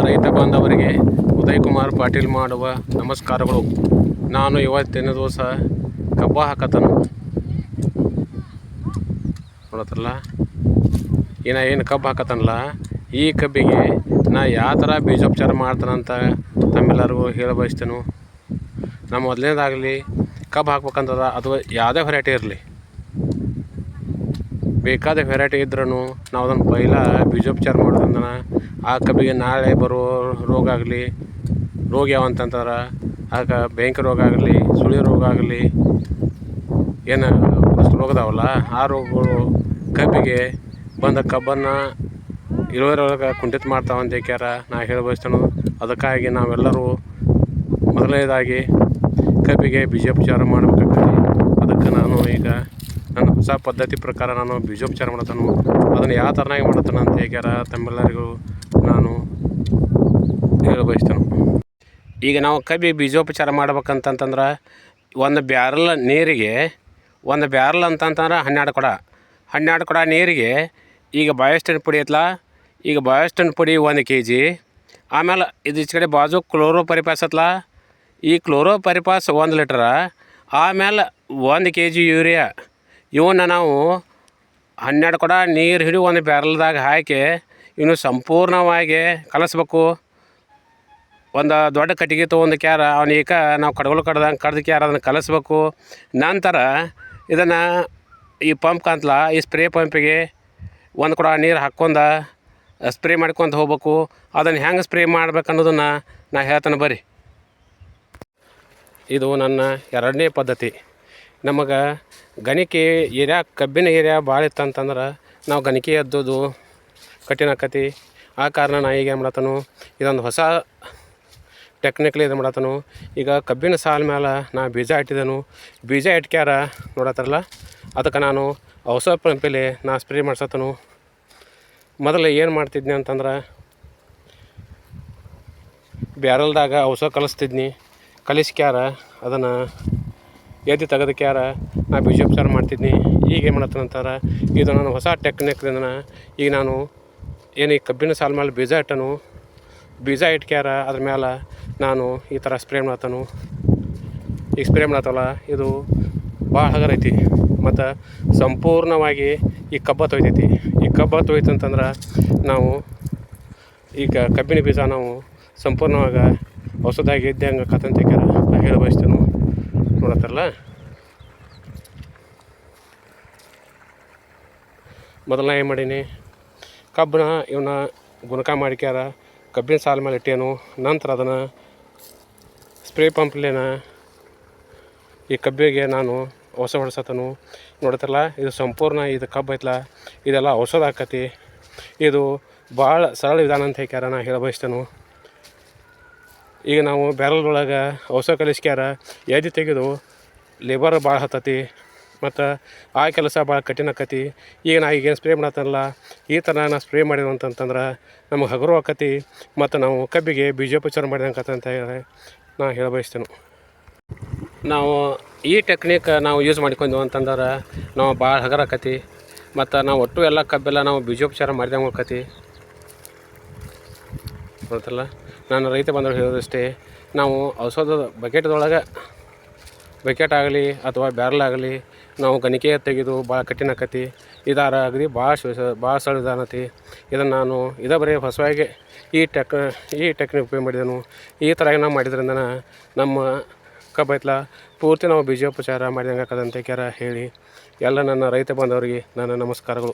ರೈತ ಬಾಂಧವರಿಗೆ ಉದಯ್ ಕುಮಾರ್ ಪಾಟೀಲ್ ಮಾಡುವ ನಮಸ್ಕಾರಗಳು. ನಾನು ಇವತ್ತಿನ ದಿವಸ ಕಬ್ಬ ಹಾಕತನು ನೋಡತ್ತಲ್ಲ. ಏನು ಕಬ್ಬು ಹಾಕತ್ತನಲ್ಲ, ಈ ಕಬ್ಬಿಗೆ ನಾ ಯಾವ ಥರ ಬೀಜೋಪಚಾರ ಮಾಡ್ತಾನಂತ ತಮ್ಮೆಲ್ಲರಿಗೂ ಹೇಳ ಬಯಸ್ತೇನೆ. ನಮ್ಮ ಮೊದಲನೇದಾಗಲಿ ಕಬ್ಬು ಹಾಕ್ಬೇಕಂತದ, ಅದು ಯಾವುದೇ ವೆರೈಟಿ ಇರಲಿ, ಬೇಕಾದ ವೆರೈಟಿ ಇದ್ರೂ ನಾವು ಅದನ್ನು ಪೈಲ ಬೀಜೋಪಚಾರ ಮಾಡೋದಂದ್ರೆ ಆ ಕಬ್ಬಿಗೆ ನಾಳೆ ಬರೋ ರೋಗ ಆಗಲಿ, ರೋಗ ಯಾವ ಅಂತಂದ್ರೆ ಅದಕ್ಕೆ ಬೆಂಕಿ ರೋಗ ಆಗಲಿ, ಸುಳಿ ರೋಗ ಆಗಲಿ, ಏನು ರೋಗದಾವಲ್ಲ ಆ ರೋಗಗಳು ಕಬ್ಬಿಗೆ ಬಂದ ಕಬ್ಬನ್ನು ಇಳುವರಿಯೊಳಗೆ ಕುಂಠಿತ ಮಾಡ್ತಾವಂತ ಏಕ್ಯಾರ ನಾ ಹೇಳ ಬಯಸ್ತೇನೆ. ಅದಕ್ಕಾಗಿ ನಾವೆಲ್ಲರೂ ಮೊದಲನೇದಾಗಿ ಕಬ್ಬಿಗೆ ಬೀಜೋಪಚಾರ ಮಾಡಬೇಕಾಗ್ತದೆ. ಅದಕ್ಕೆ ನಾನು ಈಗ ನನ್ನ ಹೊಸ ಪದ್ಧತಿ ಪ್ರಕಾರ ನಾನು ಬೀಜೋಪಚಾರ ಮಾಡತ್ತನು. ಅದನ್ನು ಯಾವ ಥರನಾಗಿ ಮಾಡತ್ತನ ಅಂತ ಏಕ್ಯಾರ ತಮ್ಮೆಲ್ಲರಿಗೂ ನಾನು ಹೇಳ ಬಯಸ್ತೇನೆ. ಈಗ ನಾವು ಕಬ್ಬಿ ಬೀಜೋಪಚಾರ ಮಾಡ್ಬೇಕಂತಂದ್ರೆ ಒಂದು ಬ್ಯಾರಲ್ ನೀರಿಗೆ, ಒಂದು ಬ್ಯಾರಲ್ ಅಂತಂತಂದ್ರೆ 12 ಕೊಡ ನೀರಿಗೆ ಈಗ ಬಯೋಸ್ಟಿನ್ ಪುಡಿ ಐತಲ್ಲ, ಈಗ ಬಯೋಸ್ಟಿನ್ ಪುಡಿ 1 kg, ಆಮೇಲೆ ಇದು ಈಚೆ ಕಡೆ ಬಾಜು ಕ್ಲೋರೋಪರಿಪಾಸ್ ಐತಲ್ಲ, ಈ ಕ್ಲೋರೋಪರಿಪಾಸ್ 1 ಲೀಟ್ರ, ಆಮೇಲೆ 1 kg ಯೂರಿಯಾ. ಇವನ್ನ ನಾವು 12 ಕೊಡ ನೀರು ಹಿಡಿ ಒಂದು ಬ್ಯಾರಲ್ದಾಗ ಹಾಕಿ ಇನ್ನು ಸಂಪೂರ್ಣವಾಗಿ ಕಲಸ್ಬೇಕು. ಒಂದು ದೊಡ್ಡ ಕಟ್ಟಿಗೆ ತೊಗೊಂಡು ಕ್ಯಾರ ಅವನೀಗ ನಾವು ಕಡ್ಗೋಲು ಕಡ್ದಂಗೆ ಕಡ್ದು ಕ್ಯಾರ ಅದನ್ನು ಕಲಿಸ್ಬೇಕು. ನಂತರ ಇದನ್ನು ಈ ಪಂಪ್ ಅಂತಲ್ಲ, ಈ ಸ್ಪ್ರೇ ಪಂಪಿಗೆ 1 ಕೊಡ ನೀರು ಹಾಕ್ಕೊಂಡು ಸ್ಪ್ರೇ ಮಾಡ್ಕೊತ ಹೋಗ್ಬೇಕು. ಅದನ್ನು ಹೆಂಗೆ ಸ್ಪ್ರೇ ಮಾಡ್ಬೇಕು ಅನ್ನೋದನ್ನು ನಾ ಹೇಳ್ತಾನೆ ಬರ್ರಿ. ಇದು ನನ್ನ 2ನೇ ಪದ್ಧತಿ. ನಮಗೆ ಗಣಿಕೆ ಏರಿಯಾ, ಕಬ್ಬಿನ ಏರಿಯಾ ಭಾಳ ಇತ್ತಂತಂದ್ರೆ ನಾವು ಗಣಿಕೆ ಎದ್ದೋದು ಕಠಿಣ ಆಕತಿ. ಆ ಕಾರಣ ನಾ ಈಗ ಏನು ಮಾಡತ್ತನು, ಇದೊಂದು ಹೊಸ ಟೆಕ್ನಿಕ್ಲಿ ಇದು ಮಾಡತ್ತನು. ಈಗ ಕಬ್ಬಿನ ಸಾಲ ಮೇಲೆ ನಾ ಬೀಜ ಇಟ್ಟಿದ್ದನು. ಬೀಜ ಇಟ್ಕ್ಯಾರ ನೋಡತ್ತಾರಲ್ಲ, ಅದಕ್ಕೆ ನಾನು ಔಷಧ ಪಂಪಲ್ಲಿ ನಾ ಸ್ಪ್ರೇ ಮಾಡ್ಸತ್ತನು. ಮೊದಲು ಏನು ಮಾಡ್ತಿದ್ನಿ ಅಂತಂದ್ರೆ ಬ್ಯಾರಲ್ದಾಗ ಔಷಧ ಕಲಿಸ್ತಿದ್ನಿ. ಕಲಿಸ್ಕ್ಯಾರ ಅದನ್ನು ಎದ್ದು ತೆಗೆದಕ್ಯಾರ ನಾ ಬೀಜೋಪಚಾರ ಮಾಡ್ತಿದ್ನಿ. ಈಗ ಏನು ಮಾಡತ್ತನಂತಾರೆ, ಇದು ನಾನು ಹೊಸ ಟೆಕ್ನಿಕ್ದಿಂದ ಈಗ ನಾನು ಏನು ಈ ಕಬ್ಬಿನ ಸಾಲ ಮೇಲೆ ಬೀಜ ಇಟ್ಟನು, ಬೀಜ ಇಟ್ಕ್ಯಾರ ಅದ್ರ ಮೇಲೆ ನಾನು ಈ ಥರ ಸ್ಪ್ರೇ ಮಾಡತ್ತನು. ಈಗ ಸ್ಪ್ರೇ ಮಾಡತ್ತಲ್ಲ, ಇದು ಭಾಳ ಹಗರೈತಿ ಮತ್ತು ಸಂಪೂರ್ಣವಾಗಿ ಈ ಕಬ್ಬ ತೊಯ್ತೈತಿ. ಈ ಕಬ್ಬ ತೊಯ್ತಂತಂದ್ರೆ ನಾವು ಈಗ ಕಬ್ಬಿನ ಬೀಜ ನಾವು ಸಂಪೂರ್ಣವಾಗಿ ಔಷಧಾಗಿ ಇದ್ದಂಗೆ ಕತ್ತಂತ ನಾ ಹೇಳ ಬಯಸ್ತೇನೆ. ನೋಡತ್ತಾರಲ್ಲ, ಮೊದಲನೇ ಏನು ಮಾಡೀನಿ, ಕಬ್ಬನ್ನ ಇವನ್ನ ಗುಣಕ ಮಾಡಿಕ್ಯಾರ ಕಬ್ಬಿನ ಸಾಲ ಮೇಲೆ ಇಟ್ಟೇನು. ನಂತರ ಅದನ್ನು ಸ್ಪ್ರೇ ಪಂಪ್ಲೇನ ಈ ಕಬ್ಬಿಗೆ ನಾನು ಔಷಧ ಹೊಡ್ಸತ್ತನು. ನೋಡ್ತಾರಲ್ಲ, ಇದು ಸಂಪೂರ್ಣ ಇದು ಕಬ್ಬು ಐತಲ್ಲ, ಇದೆಲ್ಲ ಔಷಧ ಹಾಕತಿ. ಇದು ಭಾಳ ಸರಳ ವಿಧಾನ ಅಂತ ಹೇಳ್ಕ್ಯಾರ ನಾ ಹೇಳ ಬಯಸ್ತೇನೆ. ಈಗ ನಾವು ಬ್ಯಾರಲ್ ಒಳಗೆ ಔಷಧ ಕಲಿಸ್ಕ್ಯಾರ ಎದ್ದು ತೆಗೆದು ಲೇಬರ್ ಭಾಳ ಹತ್ತತಿ ಮತ್ತು ಆ ಕೆಲಸ ಭಾಳ ಕಠಿಣ ಆಕತಿ. ಈಗ ನಾ ಈಗೇನು ಸ್ಪ್ರೇ ಮಾಡತ್ತಲ್ಲ, ಈ ಥರ ನಾ ಸ್ಪ್ರೇ ಮಾಡಿದ್ವು ಅಂತಂತಂದ್ರೆ ನಮಗೆ ಹಗುರ ಆಕತಿ ಮತ್ತು ನಾವು ಕಬ್ಬಿಗೆ ಬೀಜೋಪಚಾರ ಮಾಡಿದಂಗೆ ಅಂತ ಹೇಳಿ ನಾ ಹೇಳ ಬಯಸ್ತೇನೆ. ನಾವು ಈ ಟೆಕ್ನಿಕ್ ನಾವು ಯೂಸ್ ಮಾಡ್ಕೊಂಡ್ವು ಅಂತಂದ್ರೆ ನಾವು ಭಾಳ ಹಗರ ಆಕತಿ ಮತ್ತು ನಾವು ಒಟ್ಟು ಎಲ್ಲ ಕಬ್ಬೆಲ್ಲ ನಾವು ಬೀಜೋಪಚಾರ ಮಾಡಿದಂಗೆ ಆಕತಿ. ಗೊತ್ತಲ್ಲ, ನಾನು ರೈತ ಬಂದವರು ಹೇಳೋದಷ್ಟೇ, ನಾವು ಔಷಧದ ಬಕೆಟ್ ಆಗಲಿ ಅಥವಾ ಬ್ಯಾರಲ್ ಆಗಲಿ ನಾವು ಗಣಿಕೆ ತೆಗೆದು ಭಾಳ ಕಠಿಣ ಆಕತಿ. ಇದಾರ ಅಗದಿ ಭಾಳ ಸರಳ ವಿಧಾನತಿ. ಇದನ್ನು ನಾನು ಬರೀ ಹೊಸವಾಗಿ ಈ ಟೆಕ್ನಿಕ್ ಉಪಯೋಗ ಮಾಡಿದೆನು. ಈ ಥರ ನಾವು ಮಾಡಿದ್ರಿಂದ ನಮ್ಮ ಕಬ್ಬು ಐತಲ್ಲ ಪೂರ್ತಿ ನಾವು ಬೀಜೋಪಚಾರ ಮಾಡಿದಂಗೆ ಆಕದಂತ ಹೇಳಿ ಎಲ್ಲ ನನ್ನ ರೈತ ಬಾಂಧವರಿಗೆ ನನ್ನ ನಮಸ್ಕಾರಗಳು.